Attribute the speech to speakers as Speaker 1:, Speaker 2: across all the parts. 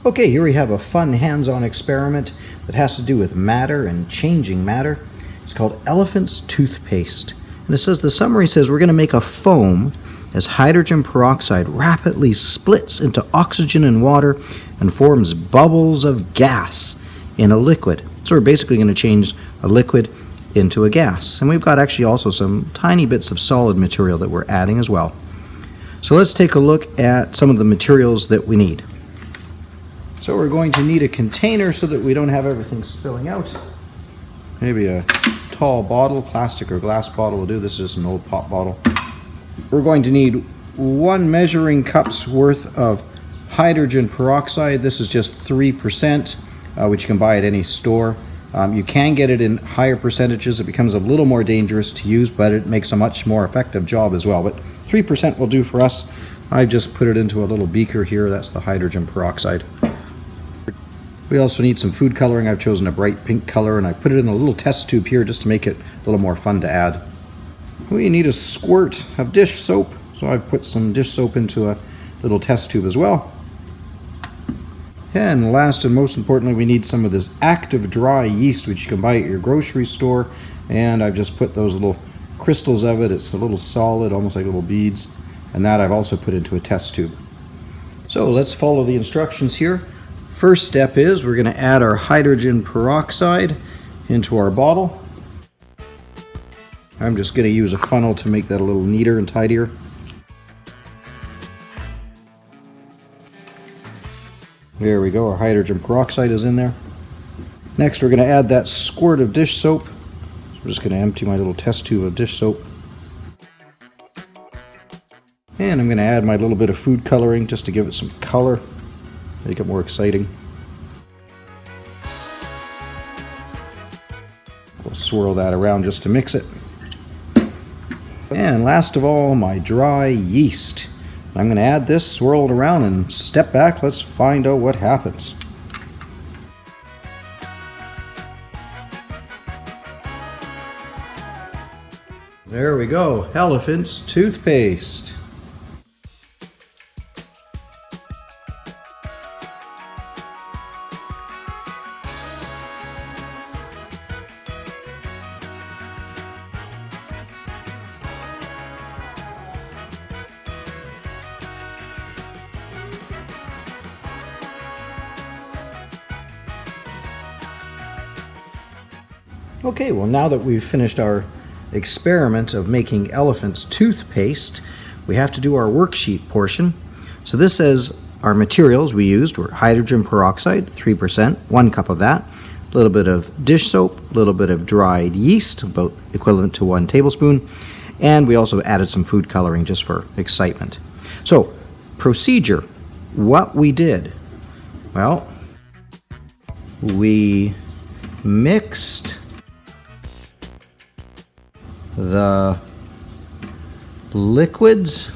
Speaker 1: Okay, here we have a fun hands-on experiment that has to do with matter and changing matter. It's called elephant's toothpaste. And it says, the summary says we're going to make a foam as hydrogen peroxide rapidly splits into oxygen and water and forms bubbles of gas in a liquid. So we're basically going to change a liquid into a gas. And we've got actually also some tiny bits of solid material that we're adding as well. So let's take a look at some of the materials that we need. So we're going to need a container so that we don't have everything spilling out. Maybe a tall bottle, plastic or glass bottle will do. This is an old pop bottle. We're going to need 1 measuring cup's worth of hydrogen peroxide. This is just 3%, which you can buy at any store. You can get it in higher percentages. It becomes a little more dangerous to use, but it makes a much more effective job as well. But 3% will do for us. I've just put it into a little beaker here. That's the hydrogen peroxide. We also need some food coloring. I've chosen a bright pink color and I put it in a little test tube here just to make it a little more fun to add. We need a squirt of dish soap, so I've put some dish soap into a little test tube as well. And last and most importantly, we need some of this active dry yeast, which you can buy at your grocery store. And I've just put those little crystals of it. It's a little solid, almost like little beads. And that I've also put into a test tube. So let's follow the instructions here. First step is we're going to add our hydrogen peroxide into our bottle. I'm just going to use a funnel to make that a little neater and tidier. There we go, our hydrogen peroxide is in there. Next we're going to add that squirt of dish soap. So I'm just going to empty my little test tube of dish soap. And I'm going to add my little bit of food coloring just to give it some color. Make it more exciting. We'll swirl that around just to mix it. And last of all, my dry yeast. I'm going to add this, swirl it around, and step back. Let's find out what happens. There we go, elephant's toothpaste. Okay, well now that we've finished our experiment of making elephant's toothpaste, we have to do our worksheet portion. So this says our materials we used were hydrogen peroxide, 3%, 1 cup of that, a little bit of dish soap, a little bit of dried yeast, about equivalent to 1 tablespoon, and we also added some food coloring just for excitement. So, procedure, what we did, well, we mixed the liquids,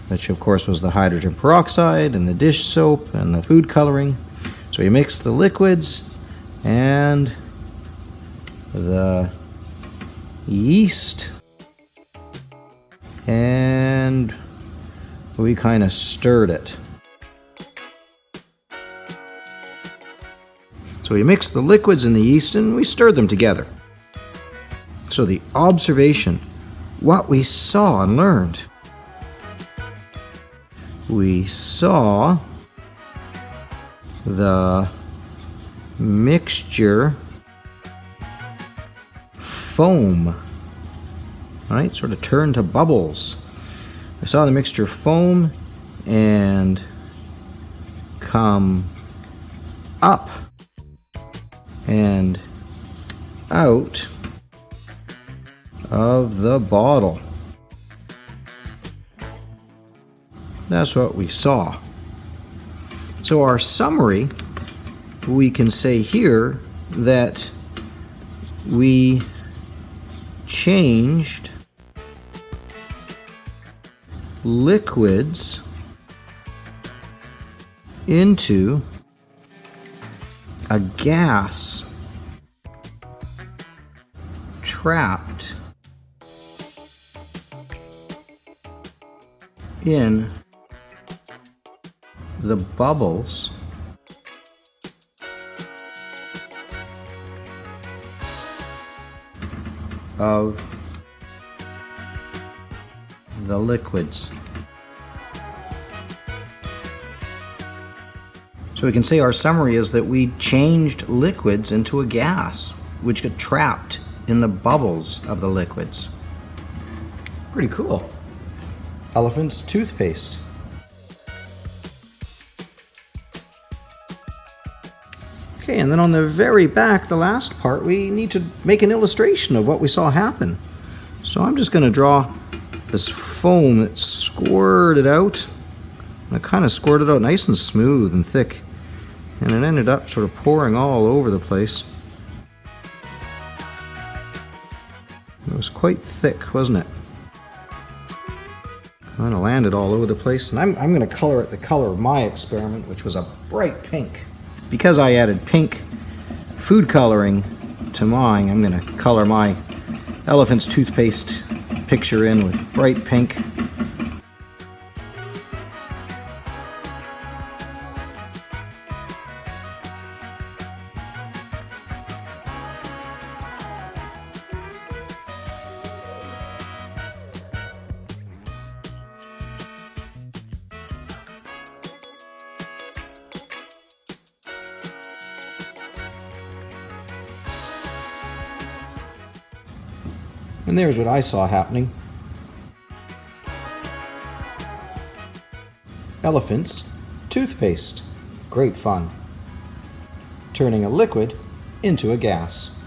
Speaker 1: which of course was the hydrogen peroxide and the dish soap and the food coloring. So you mix the liquids and the yeast, and we kind of stirred it. So we mixed the liquids and the yeast and we stirred them together. So the observation, what we saw and learned. We saw the mixture foam, right? Sort of turn to bubbles. We saw the mixture foam and come up and out of the bottle. That's what we saw. So our summary, we can say here that we changed liquids into a gas trapped in the bubbles of the liquids. So we can say our summary is that we changed liquids into a gas, which got trapped in the bubbles of the liquids. Pretty cool. Elephant's toothpaste. Okay, and then on the very back, the last part, we need to make an illustration of what we saw happen. So I'm just going to draw this foam that squirted out. And it kind of squirted out nice and smooth and thick. And it ended up sort of pouring all over the place. It was quite thick, wasn't it? Kind of landed all over the place. And I'm going to color it the color of my experiment, which was a bright pink. Because I added pink food coloring to mine, I'm going to color my elephant's toothpaste picture in with bright pink. And there's what I saw happening. Elephant's toothpaste. Great fun. Turning a liquid into a gas.